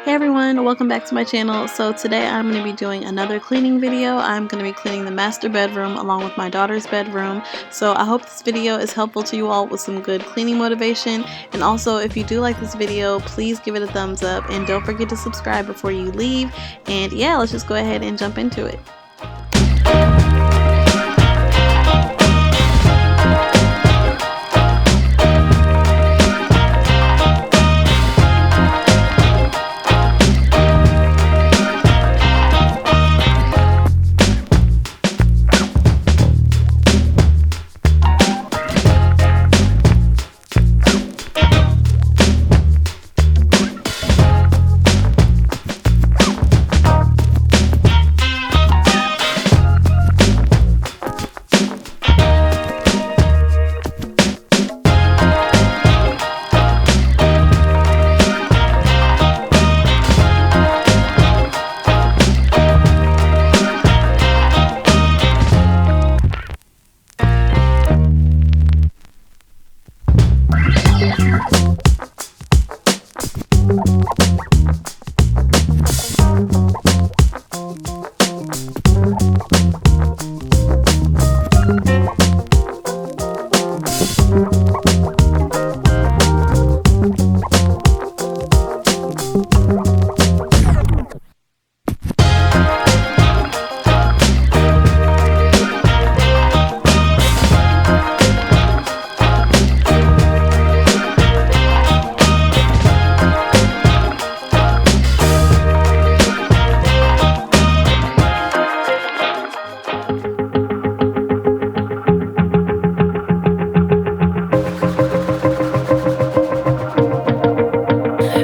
Hey everyone, welcome back to my channel. So today I'm going to be doing another cleaning video. I'm going to be cleaning the master bedroom along with my daughter's bedroom. So I hope this video is helpful to you all with some good cleaning motivation. And also, if you do like this video, please give it a thumbs up and don't forget to subscribe before you leave. And yeah, let's just go ahead and jump into it.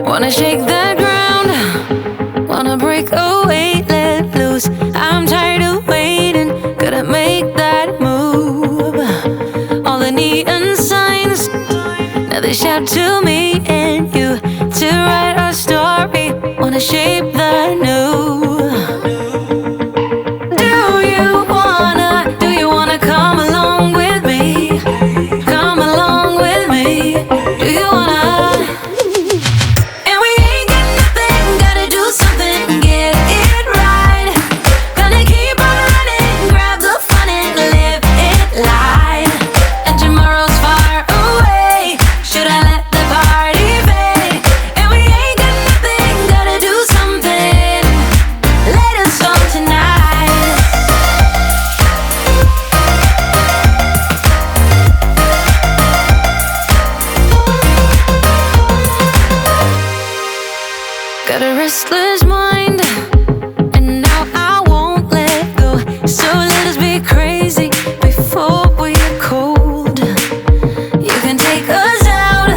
Wanna shake the ground, wanna break away, let loose. I'm tired of waiting, gotta make that move. All the neon signs, now they shout to me and you to write our story. Wanna shape the new. Do you wanna come along with me? Come along with me. Do you wanna? Got a restless mind, and now I won't let go. So let us be crazy before we are cold. You can take us out,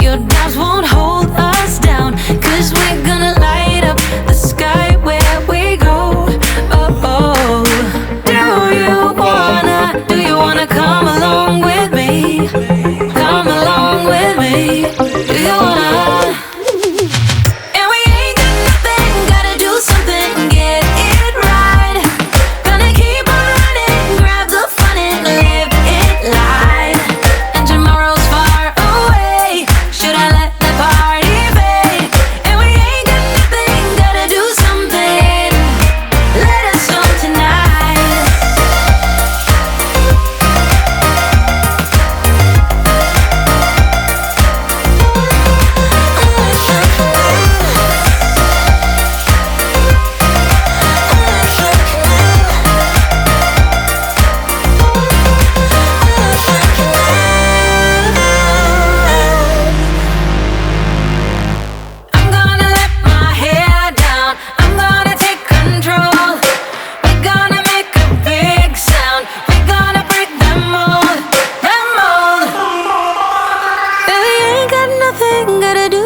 your doubts won't hold us down, 'cause we're gonna light up the sky where we go. Oh, do you wanna come along with me? Come along with me. Do you wanna?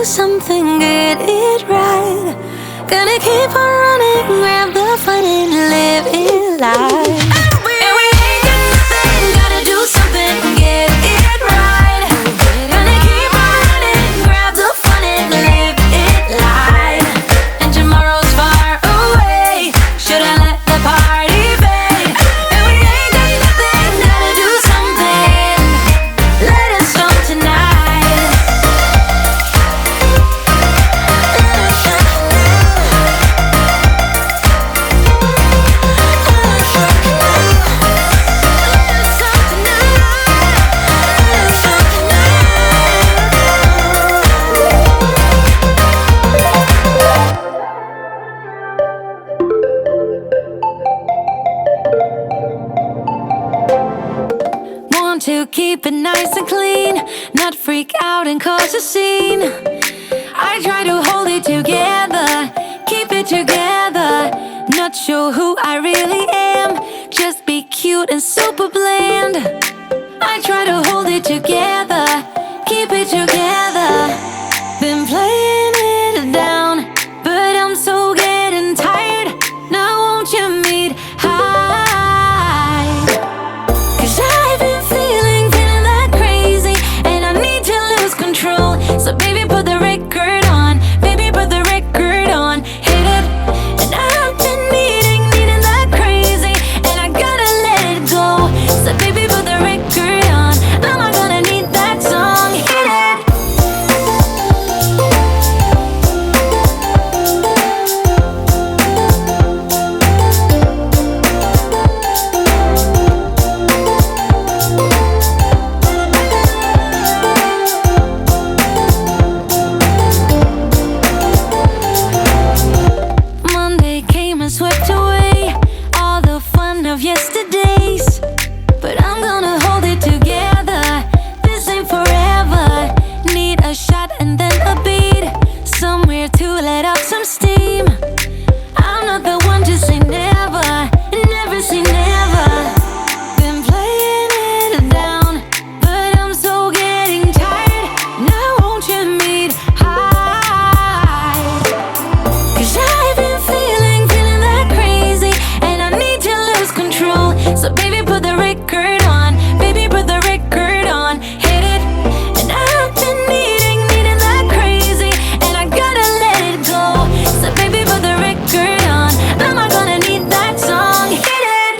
Something, get it right. Gonna keep on running, grab the fight and live it life. And we ain't got nothing, gotta do something, get it right. Gonna keep on running, grab the fun and live it life. And tomorrow's far away, should I let the party fade? And we ain't got nothing, gotta do something, let us start tonight. nice and clean, not freak out and cause a scene. I try to hold it together, keep it together. Not sure who I really am, just be cute and super bland. I try to hold it together, keep it together. Been playing it down, but I'm so getting tired. Now won't you meet high? 'Cause I've been feeling that crazy, and I need to lose control. So baby, put the record on, baby, put the record on, hit it. And I've been needing that crazy, and I gotta let it go. So baby, put the record on, I'm not gonna need that song, hit it. Monday came and swept away all the fun of yesterdays. But I'm gonna hold it together, this ain't forever. Need a shot and then a beat, somewhere to let off some steam. I'm not the one to say never, never say never. Been playing it down, but I'm so getting tired. Now won't you meet high? 'Cause I've been feeling that crazy, and I need to lose control. So baby, put the record on, baby, put the record on, hit it. And I've been needing that crazy, and I gotta let it go. So baby, put the record on, I'm not gonna need that song, hit it.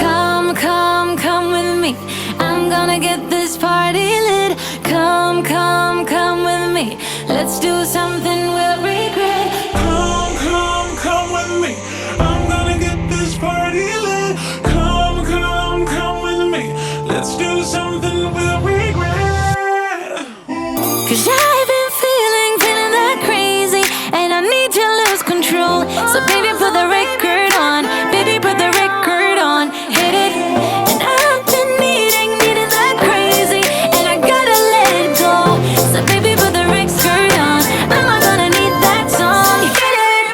Come, come, come with me, I'm gonna get this party lit. Come, come, come with me, let's do something we'll regret. Come, come, come with me. I'm gonna get this party lit. Come, come, come with me. Let's do something we'll regret. 'Cause I've been feeling that crazy, and I need to lose control. So baby, put the record on, baby, put the record on, hit it. And I've been needing that crazy, and I gotta let it go. So baby, put the record on, I'm not gonna need that song, hit it.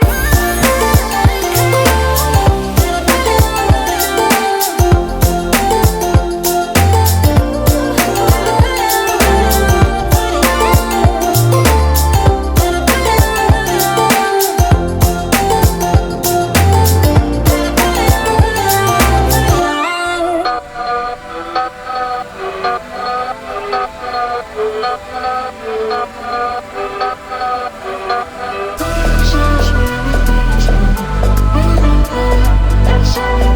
Let's